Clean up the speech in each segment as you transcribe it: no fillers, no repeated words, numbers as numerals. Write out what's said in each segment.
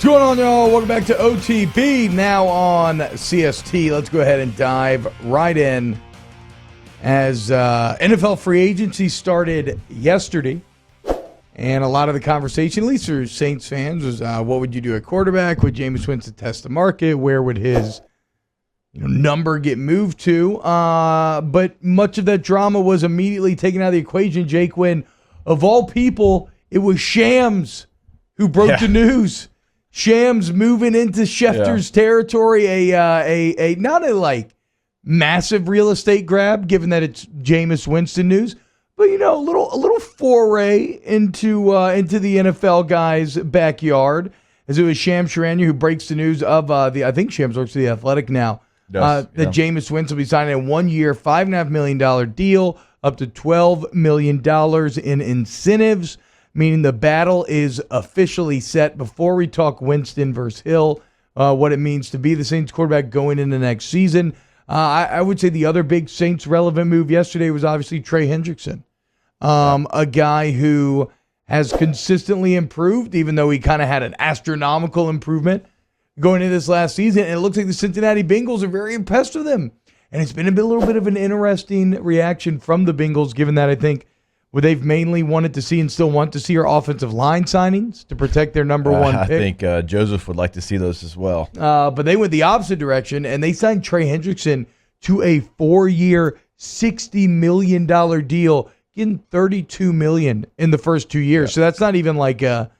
What's going on, y'all? Welcome back to OTB, now on CST. Let's go ahead and dive right in as NFL free agency started yesterday. And a lot of the conversation, at least for Saints fans, was what would you do at quarterback? Would Jameis Winston test the market? Where would his number get moved to? But much of that drama was immediately taken out of the equation, Jake, when, of all people, it was Shams who broke the news. Shams moving into Schefter's territory, a not a like massive real estate grab, given that it's Jameis Winston news, but a little foray into the NFL guy's backyard, as it was Shams Charania who breaks the news of I think Shams works for The Athletic now, that Jameis Winston will be signing a 1 year, $5.5 million deal, up to $12 million in incentives, meaning the battle is officially set. Before we talk Winston versus Hill, what it means to be the Saints quarterback going into next season, I would say the other big Saints relevant move yesterday was obviously Trey Hendrickson, a guy who has consistently improved, even though he kind of had an astronomical improvement going into this last season. And it looks like the Cincinnati Bengals are very impressed with him. And it's been a little bit of an interesting reaction from the Bengals, given that I think what they've mainly wanted to see and still want to see are offensive line signings to protect their number one pick. I think Joseph would like to see those as well. But they went the opposite direction, and they signed Trey Hendrickson to a 4-year, $60 million deal, getting $32 million in the first 2 years. So that's not even like a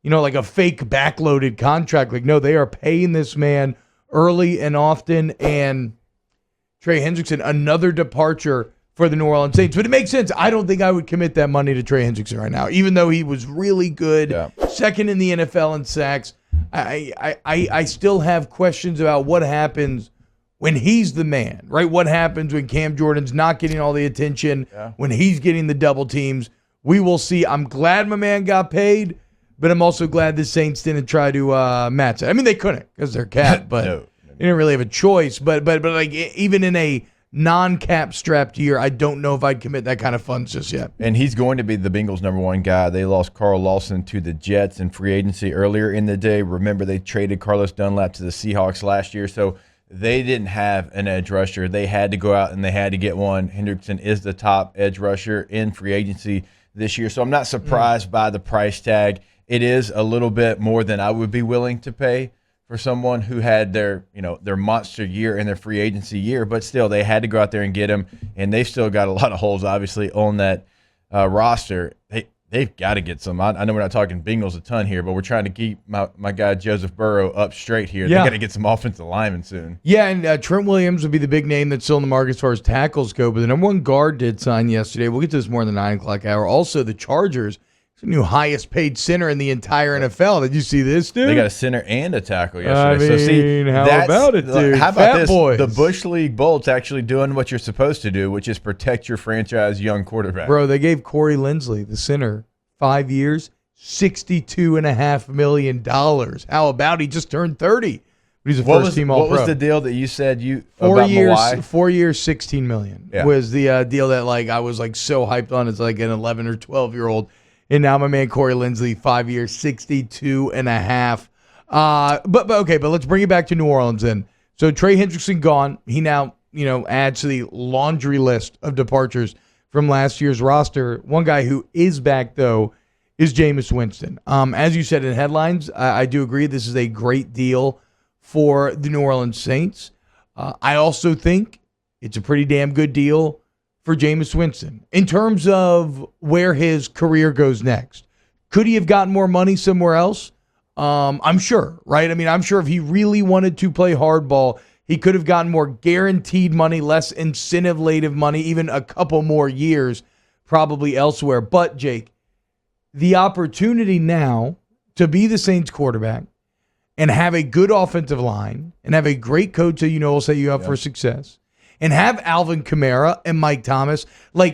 fake backloaded contract. Like, no, they are paying this man early and often. And Trey Hendrickson, another departure for the New Orleans Saints. But it makes sense. I don't think I would commit that money to Trey Hendrickson right now, even though he was really good, second in the NFL in sacks. I still have questions about what happens when he's the man, right? What happens when Cam Jordan's not getting all the attention, when he's getting the double teams? We will see. I'm glad my man got paid, but I'm also glad the Saints didn't try to match it. I mean, they couldn't because they're capped, but they didn't really have a choice. But like even in a non-cap strapped year, I don't know if I'd commit that kind of funds just yet. And he's going to be the Bengals' number one guy. They lost Carl Lawson to the Jets in free agency earlier in the day. Remember, they traded Carlos Dunlap to the Seahawks last year, so they didn't have an edge rusher. They had to go out and they had to get one. Hendrickson is the top edge rusher in free agency this year, so I'm not surprised by the price tag. It is a little bit more than I would be willing to pay for someone who had their monster year in their free agency year, but still they had to go out there and get him, and they've still got a lot of holes, obviously, on that roster. They've got to get some. I know we're not talking Bengals a ton here, but we're trying to keep my guy Joseph Burrow up straight here. They got to get some offensive linemen soon. Yeah, and Trent Williams would be the big name that's still in the market as far as tackles go, but the number one guard did sign yesterday. We'll get to this more in the 9 o'clock hour. Also, the Chargers, the new highest paid center in the entire NFL. Did you see this, dude? They got a center and a tackle yesterday. How about it, dude? How about Fat this? Boys. The Bush League Bolts actually doing what you're supposed to do, which is protect your franchise young quarterback. Bro, they gave Corey Linsley, the center, 5 years, $62.5 million. How about he just turned 30? But he's a first-team All-Pro. What was the deal that you said 4 years, Mawai? 4 years, $16 million was the deal that I was so hyped on as an 11 or 12-year-old. And now my man Corey Linsley, 5 years, $62.5. But let's bring it back to New Orleans then. So Trey Hendrickson gone. He now adds to the laundry list of departures from last year's roster. One guy who is back though is Jameis Winston. As you said in headlines, I do agree this is a great deal for the New Orleans Saints. I also think it's a pretty damn good deal for Jameis Winston in terms of where his career goes next. Could he have gotten more money somewhere else? I'm sure, right? I mean, I'm sure if he really wanted to play hardball, he could have gotten more guaranteed money, less incentive-laden money, even a couple more years probably elsewhere. But, Jake, the opportunity now to be the Saints quarterback and have a good offensive line and have a great coach that will set you up for success, and have Alvin Kamara and Mike Thomas,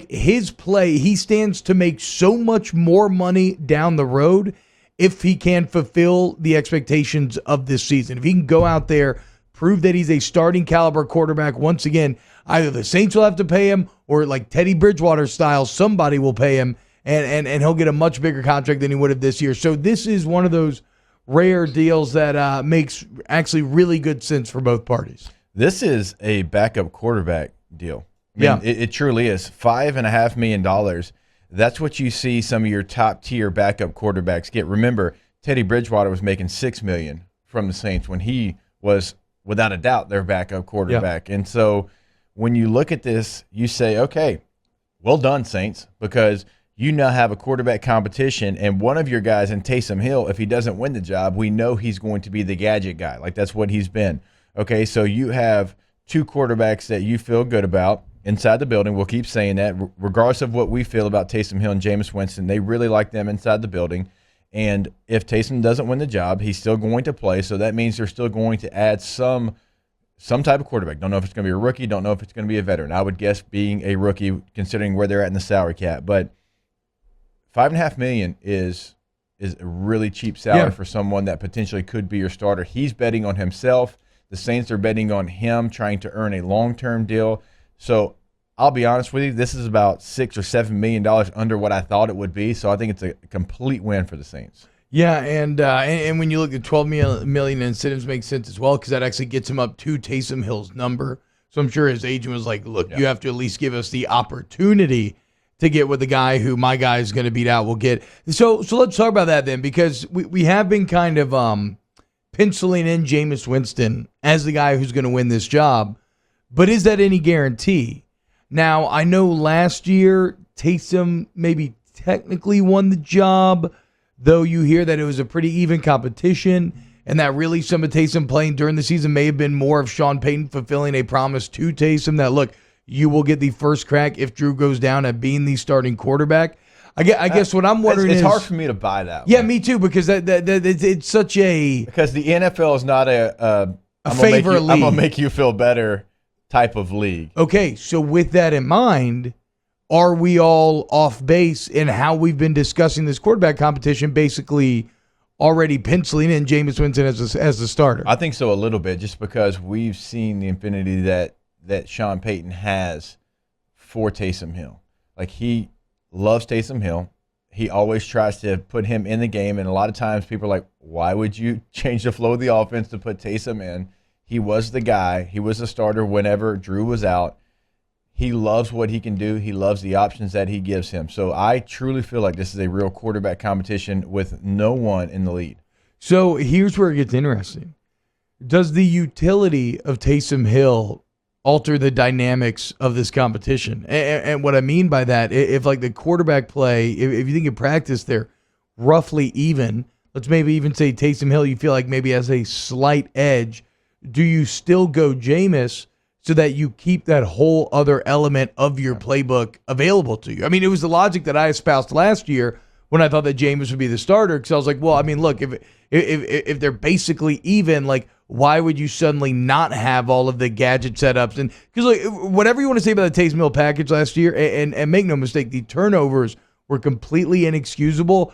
his play, he stands to make so much more money down the road if he can fulfill the expectations of this season. If he can go out there, prove that he's a starting caliber quarterback, once again, either the Saints will have to pay him or Teddy Bridgewater style, somebody will pay him, and he'll get a much bigger contract than he would have this year. So this is one of those rare deals that makes actually really good sense for both parties. This is a backup quarterback deal. I mean, it truly is. $5.5 million. That's what you see some of your top tier backup quarterbacks get. Remember, Teddy Bridgewater was making $6 million from the Saints when he was, without a doubt, their backup quarterback. And so when you look at this, you say, okay, well done, Saints, because you now have a quarterback competition, and one of your guys in Taysom Hill, if he doesn't win the job, we know he's going to be the gadget guy. Like, that's what he's been. Okay, so you have two quarterbacks that you feel good about inside the building. We'll keep saying that. Regardless of what we feel about Taysom Hill and Jameis Winston, they really like them inside the building. And if Taysom doesn't win the job, he's still going to play, so that means they're still going to add some type of quarterback. Don't know if it's going to be a rookie. Don't know if it's going to be a veteran. I would guess being a rookie, considering where they're at in the salary cap. But $5.5 million is a really cheap salary for someone that potentially could be your starter. He's betting on himself. The Saints are betting on him, trying to earn a long-term deal. So I'll be honest with you, this is about $6 or $7 million under what I thought it would be. So I think it's a complete win for the Saints. Yeah, and when you look at $12 million incentives, makes sense as well, because that actually gets him up to Taysom Hill's number. So I'm sure his agent was like, look, you have to at least give us the opportunity to get what the guy who my guy is going to beat out will get. So let's talk about that then, because we have been kind of penciling in Jameis Winston as the guy who's going to win this job. But is that any guarantee? Now, I know last year Taysom maybe technically won the job, though you hear that it was a pretty even competition, and that really some of Taysom playing during the season may have been more of Sean Payton fulfilling a promise to Taysom that, look, you will get the first crack if Drew goes down at being the starting quarterback. I guess what I'm wondering is... It's hard for me to buy that. Yeah, me too, because that it's such a... Because the NFL is not a favor league. I'm going to make you feel better type of league. Okay, so with that in mind, are we all off base in how we've been discussing this quarterback competition, basically already penciling in Jameis Winston as the starter? I think so, a little bit, just because we've seen the infinity that Sean Payton has for Taysom Hill. Like, he loves Taysom Hill. He always tries to put him in the game, and a lot of times people are like, why would you change the flow of the offense to put Taysom in? He was the guy. He was the starter whenever Drew was out. He loves what he can do. He loves the options that he gives him. So I truly feel like this is a real quarterback competition with no one in the lead. So here's where it gets interesting. Does the utility of Taysom Hill alter the dynamics of this competition? And what I mean by that, if like the quarterback play, if you think in practice they're roughly even, let's maybe even say Taysom Hill, you feel like maybe has a slight edge, do you still go Jameis so that you keep that whole other element of your playbook available to you? I mean, it was the logic that I espoused last year when I thought that Jameis would be the starter, because I was like, well, I mean, look, if they're basically even, like, why would you suddenly not have all of the gadget setups? And because like whatever you want to say about the Taysom Hill package last year, and make no mistake, the turnovers were completely inexcusable.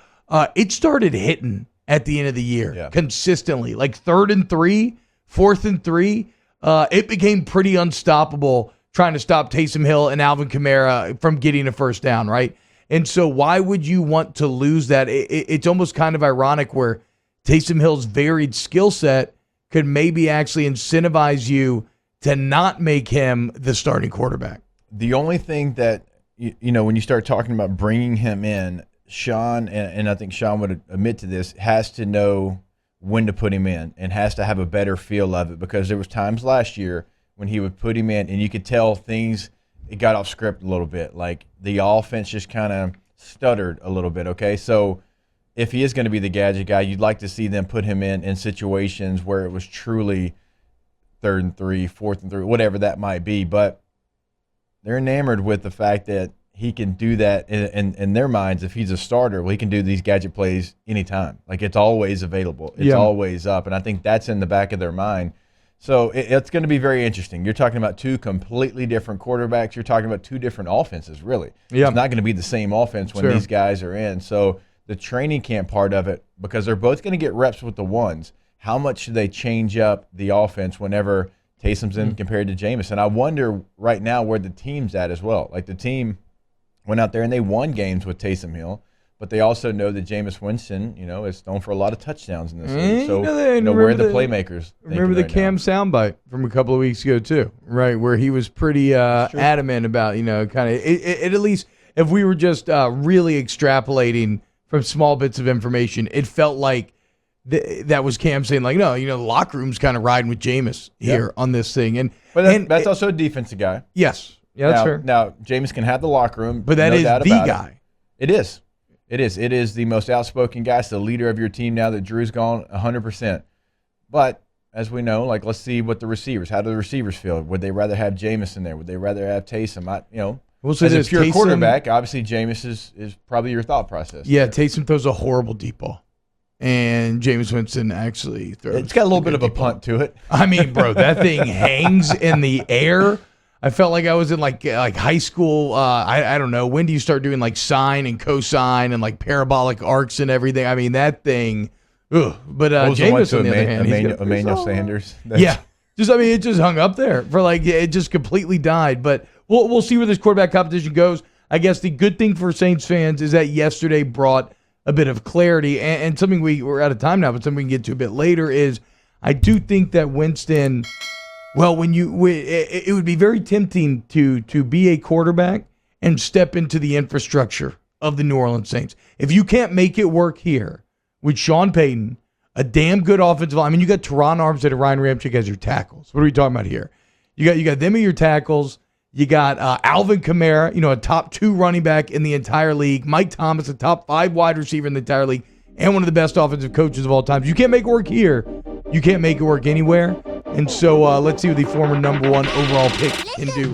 It started hitting at the end of the year consistently, like 3rd and 3, 4th and 3. It became pretty unstoppable trying to stop Taysom Hill and Alvin Kamara from getting a first down, right? And so why would you want to lose that? It's almost kind of ironic where Taysom Hill's varied skill set could maybe actually incentivize you to not make him the starting quarterback. The only thing that, you know, when you start talking about bringing him in, Sean, and I think Sean would admit to this, has to know when to put him in and has to have a better feel of it, because there was times last year when he would put him in and you could tell things, it got off script a little bit. Like the offense just kind of stuttered a little bit, okay? So if he is going to be the gadget guy, you'd like to see them put him in situations where it was truly 3rd and 3, 4th and 3, whatever that might be. But they're enamored with the fact that he can do that in their minds. If he's a starter, well, he can do these gadget plays anytime. Like, it's always available. It's always up. And I think that's in the back of their mind. So it's going to be very interesting. You're talking about two completely different quarterbacks. You're talking about two different offenses, really. Yeah. It's not going to be the same offense when these guys are in. So the training camp part of it, because they're both going to get reps with the ones, how much should they change up the offense whenever Taysom's in compared to Jameis? And I wonder right now where the team's at as well. Like, the team went out there and they won games with Taysom Hill, but they also know that Jameis Winston, is known for a lot of touchdowns in this league. So, where are the playmakers? Remember the Cam soundbite from a couple of weeks ago too, right? Where he was pretty adamant about, kind of it at least if we were just really extrapolating from small bits of information, it felt like that was Cam saying like, no, the locker room's kind of riding with Jameis here on this thing, but that's also a defensive guy. Yes, yeah, that's fair. Now Jameis can have the locker room, but that is the guy. It is. It is the most outspoken guy. It's the leader of your team now that Drew's gone 100%. But as we know, let's see what how do the receivers feel? Would they rather have Jameis in there? Would they rather have Taysom? As a pure quarterback, obviously Jameis is probably your thought process. Yeah, Taysom throws a horrible deep ball. And Jameis Winston actually throws. It's got a little bit of a punt to it. I mean, bro, that thing hangs in the air. I felt like I was in like high school. I don't know. When do you start doing like sine and cosine and like parabolic arcs and everything? I mean, that thing. Ugh. But Jameis on the other hand, Emmanuel Sanders. It just hung up there for it just completely died. But we'll see where this quarterback competition goes. I guess the good thing for Saints fans is that yesterday brought a bit of clarity, and something we're out of time now, but something we can get to a bit later is I do think that Winston, well, it would be very tempting to be a quarterback and step into the infrastructure of the New Orleans Saints. If you can't make it work here with Sean Payton, a damn good offensive line. I mean, you got Teron Armstead and Ryan Ramczyk as your tackles. What are we talking about here? You got them as your tackles. You got Alvin Kamara, a top 2 running back in the entire league. Mike Thomas, a top 5 wide receiver in the entire league, and one of the best offensive coaches of all time. You can't make it work here. You can't make it work anywhere. And so let's see what the former number 1 overall pick can do.